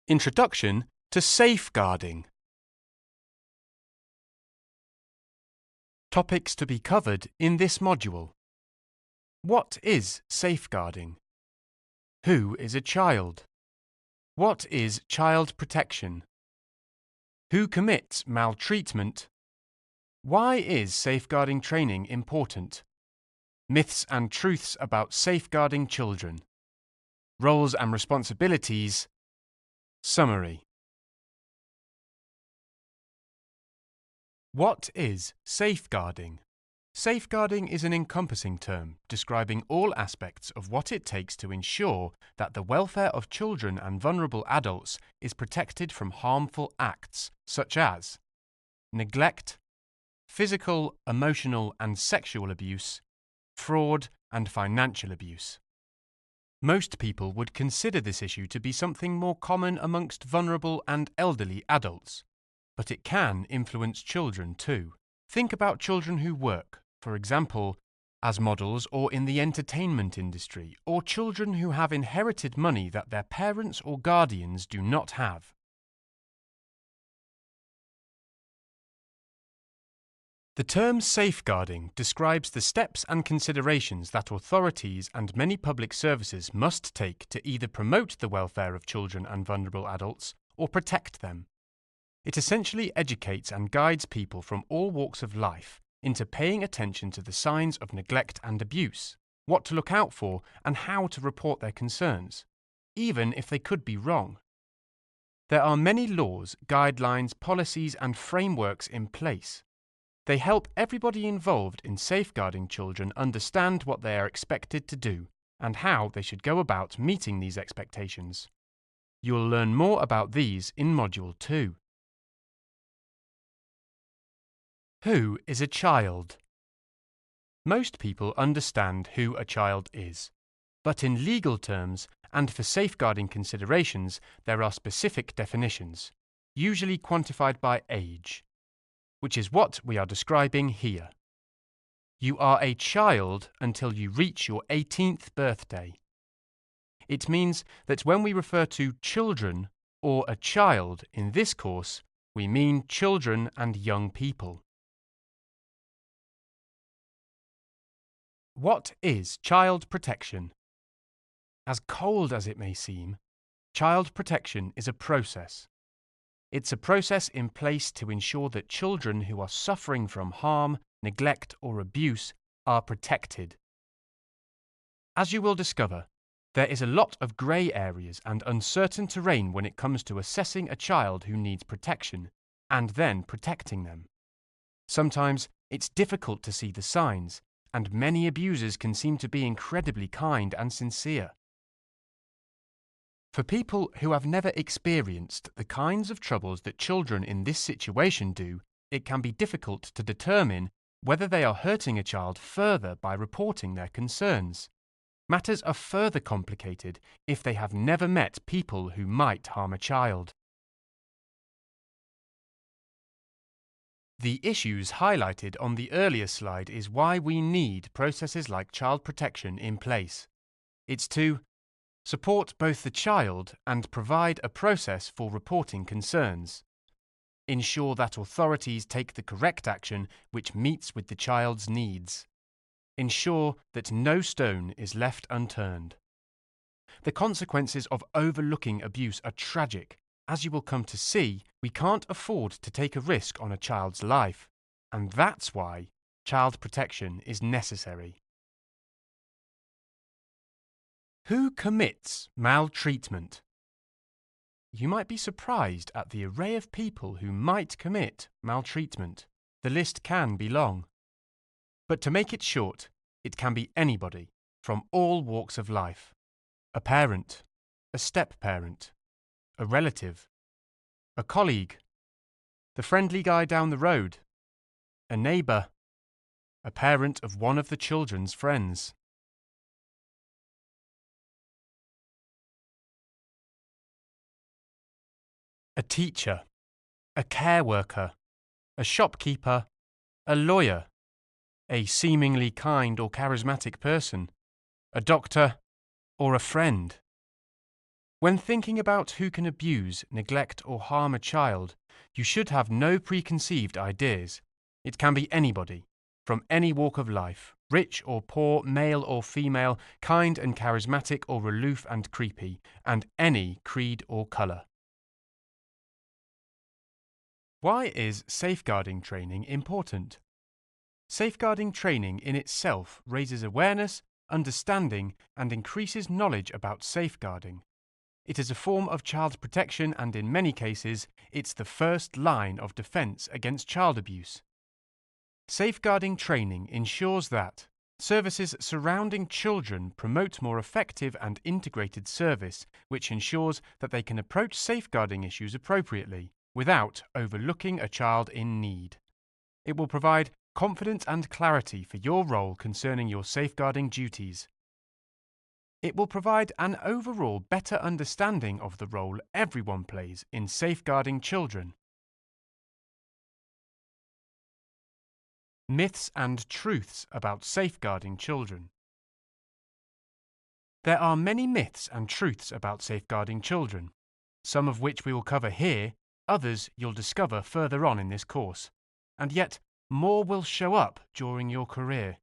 Introduction to Safeguarding. Topics to be covered in this module. What is safeguarding? Who is a child? What is child protection? Who commits maltreatment? Why is safeguarding training important? Myths and truths about safeguarding children. Roles and responsibilities. Summary. What is safeguarding? Safeguarding is an encompassing term describing all aspects of what it takes to ensure that the welfare of children and vulnerable adults is protected from harmful acts such as neglect, physical, emotional and sexual abuse, fraud and financial abuse. Most people would consider this issue to be something more common amongst vulnerable and elderly adults, but it can influence children too. Think about children who work, for example, as models or in the entertainment industry, or children who have inherited money that their parents or guardians do not have. The term safeguarding describes the steps and considerations that authorities and many public services must take to either promote the welfare of children and vulnerable adults or protect them. It essentially educates and guides people from all walks of life into paying attention to the signs of neglect and abuse, what to look out for, and how to report their concerns, even if they could be wrong. There are many laws, guidelines, policies, and frameworks in place. They help everybody involved in safeguarding children understand what they are expected to do and how they should go about meeting these expectations. You'll learn more about these in Module 2. Who is a child? Most people understand who a child is, but in legal terms and for safeguarding considerations, there are specific definitions, usually quantified by age, which is what we are describing here. You are a child until you reach your 18th birthday. It means that when we refer to children or a child in this course, we mean children and young people. What is child protection? As cold as it may seem, child protection is a process. It's a process in place to ensure that children who are suffering from harm, neglect, or abuse are protected. As you will discover, there is a lot of grey areas and uncertain terrain when it comes to assessing a child who needs protection and then protecting them. Sometimes it's difficult to see the signs, and many abusers can seem to be incredibly kind and sincere. For people who have never experienced the kinds of troubles that children in this situation do, it can be difficult to determine whether they are hurting a child further by reporting their concerns. Matters are further complicated if they have never met people who might harm a child. The issues highlighted on the earlier slide is why we need processes like child protection in place. It's to support both the child and provide a process for reporting concerns. Ensure that authorities take the correct action which meets with the child's needs. Ensure that no stone is left unturned. The consequences of overlooking abuse are tragic. As you will come to see, we can't afford to take a risk on a child's life, and that's why child protection is necessary. Who commits maltreatment? You might be surprised at the array of people who might commit maltreatment. The list can be long. But to make it short, it can be anybody from all walks of life. A parent, a step-parent, a relative, a colleague, the friendly guy down the road, a neighbour, a parent of one of the children's friends. A teacher, a care worker, a shopkeeper, a lawyer, a seemingly kind or charismatic person, a doctor, or a friend. When thinking about who can abuse, neglect, or harm a child, you should have no preconceived ideas. It can be anybody, from any walk of life, rich or poor, male or female, kind and charismatic or aloof and creepy, and any creed or colour. Why is safeguarding training important? Safeguarding training in itself raises awareness, understanding, and increases knowledge about safeguarding. It is a form of child protection, and in many cases, it's the first line of defence against child abuse. Safeguarding training ensures that services surrounding children promote more effective and integrated service, which ensures that they can approach safeguarding issues appropriately, without overlooking a child in need. It will provide confidence and clarity for your role concerning your safeguarding duties. It will provide an overall better understanding of the role everyone plays in safeguarding children. Myths and truths about safeguarding children. There are many myths and truths about safeguarding children, some of which we will cover here, others you'll discover further on in this course, and yet more will show up during your career.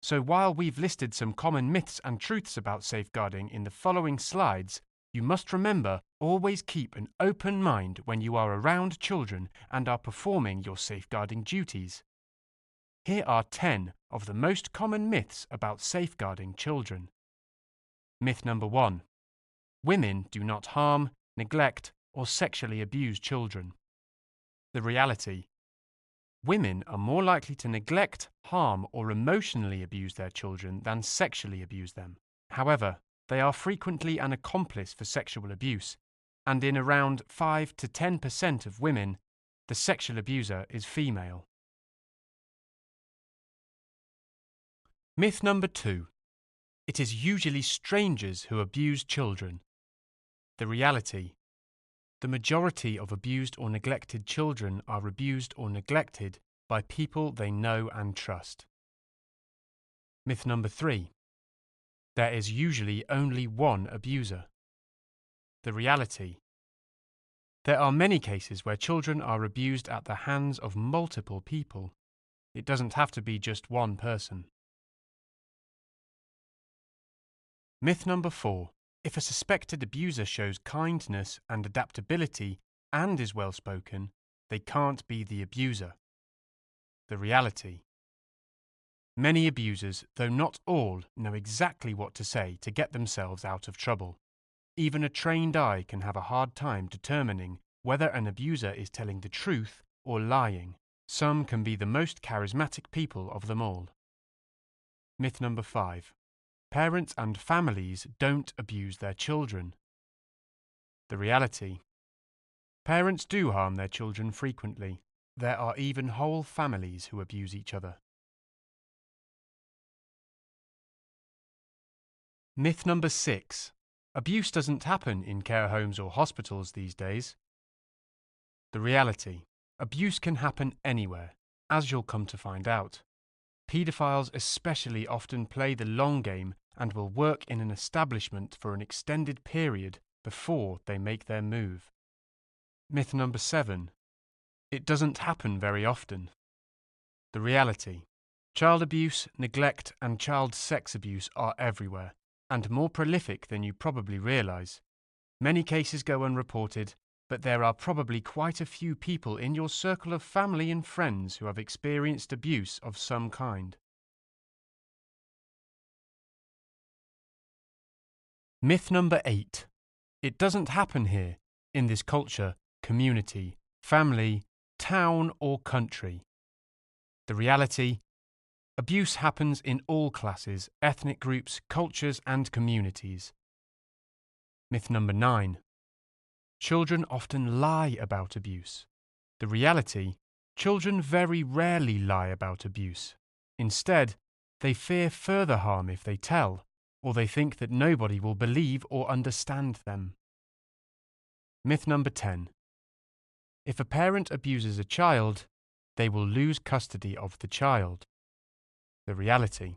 So while we've listed some common myths and truths about safeguarding in the following slides, you must remember, always keep an open mind when you are around children and are performing your safeguarding duties. Here are 10 of the most common myths about safeguarding children. Myth number 1. Women do not harm, neglect, or sexually abuse children. The reality: women are more likely to neglect, harm, or emotionally abuse their children than sexually abuse them. However, they are frequently an accomplice for sexual abuse, and in around 5 to 10% of women, the sexual abuser is female. Myth number 2. It is usually strangers who abuse children. The reality: the majority of abused or neglected children are abused or neglected by people they know and trust. Myth number 3. There is usually only one abuser. The reality: there are many cases where children are abused at the hands of multiple people. It doesn't have to be just one person. Myth number 4. If a suspected abuser shows kindness and adaptability and is well-spoken, they can't be the abuser. The reality: many abusers, though not all, know exactly what to say to get themselves out of trouble. Even a trained eye can have a hard time determining whether an abuser is telling the truth or lying. Some can be the most charismatic people of them all. Myth number 5. Parents and families don't abuse their children. The reality: parents do harm their children frequently. There are even whole families who abuse each other. Myth number 6. Abuse doesn't happen in care homes or hospitals these days. The reality: abuse can happen anywhere, as you'll come to find out. Paedophiles especially often play the long game and will work in an establishment for an extended period before they make their move. Myth number 7. It doesn't happen very often. The reality: child abuse, neglect, and child sex abuse are everywhere, and more prolific than you probably realise. Many cases go unreported, but there are probably quite a few people in your circle of family and friends who have experienced abuse of some kind. Myth number 8. It doesn't happen here, in this culture, community, family, town, or country. The reality: abuse happens in all classes, ethnic groups, cultures, and communities. Myth number 9. Children often lie about abuse. The reality: children very rarely lie about abuse. Instead, they fear further harm if they tell, or they think that nobody will believe or understand them. Myth number 10. If a parent abuses a child, they will lose custody of the child. The reality: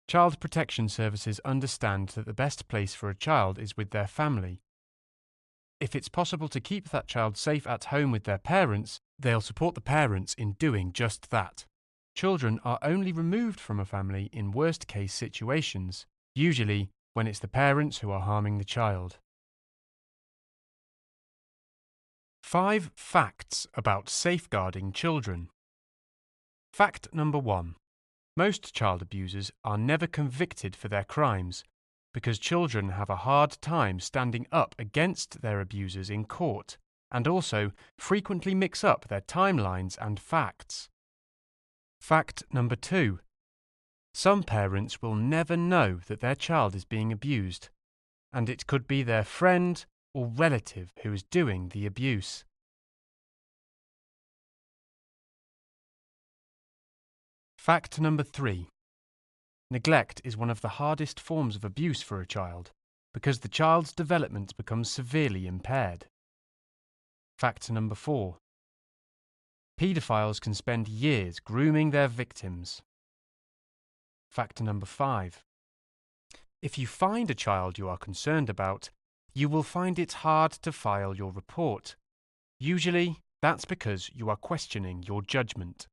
Child protection services understand that the best place for a child is with their family. If it's possible to keep that child safe at home with their parents, they'll support the parents in doing just that. Children are only removed from a family in worst-case situations, usually when it's the parents who are harming the child. 5 facts about safeguarding children. Fact number 1. Most child abusers are never convicted for their crimes because children have a hard time standing up against their abusers in court and also frequently mix up their timelines and facts. Fact number 2. Some parents will never know that their child is being abused, and it could be their friend or relative who is doing the abuse. Fact number 3. Neglect is one of the hardest forms of abuse for a child because the child's development becomes severely impaired. Fact number 4. Paedophiles can spend years grooming their victims. Fact number 5. If you find a child you are concerned about, you will find it hard to file your report. Usually, that's because you are questioning your judgment.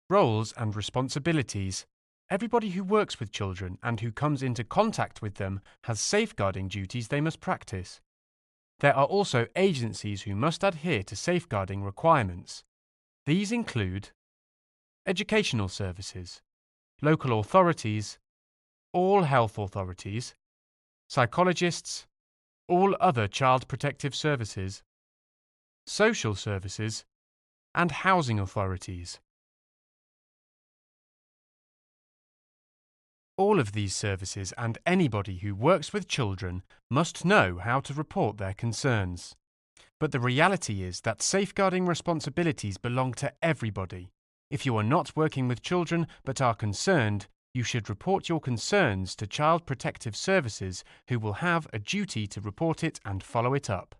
Roles and responsibilities. Everybody who works with children and who comes into contact with them has safeguarding duties they must practice. There are also agencies who must adhere to safeguarding requirements. These include educational services, local authorities, all health authorities, psychologists, all other child protective services, social services, and housing authorities. All of these services and anybody who works with children must know how to report their concerns. But the reality is that safeguarding responsibilities belong to everybody. If you are not working with children but are concerned, you should report your concerns to Child Protective Services, who will have a duty to report it and follow it up.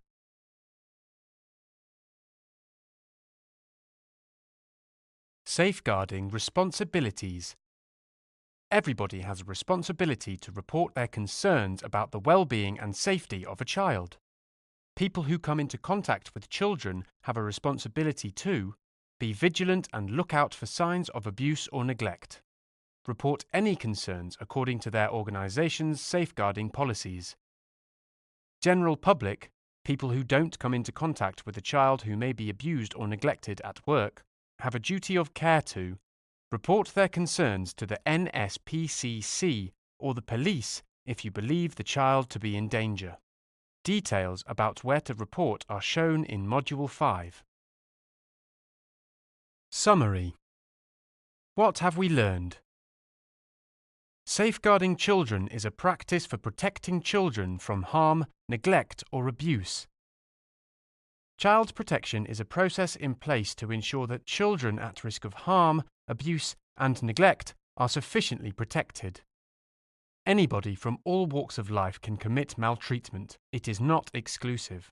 Safeguarding responsibilities. Everybody has a responsibility to report their concerns about the well-being and safety of a child. People who come into contact with children have a responsibility to be vigilant and look out for signs of abuse or neglect. Report any concerns according to their organisation's safeguarding policies. General public, people who don't come into contact with a child who may be abused or neglected at work, have a duty of care to report their concerns to the NSPCC or the police if you believe the child to be in danger. Details about where to report are shown in Module 5. Summary. What have we learned? Safeguarding children is a practice for protecting children from harm, neglect, or abuse. Child protection is a process in place to ensure that children at risk of harm, abuse, and neglect are sufficiently protected. Anybody from all walks of life can commit maltreatment. It is not exclusive.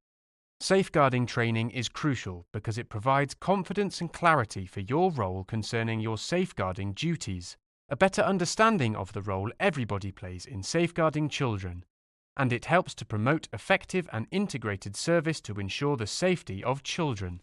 Safeguarding training is crucial because it provides confidence and clarity for your role concerning your safeguarding duties, a better understanding of the role everybody plays in safeguarding children, and it helps to promote effective and integrated service to ensure the safety of children.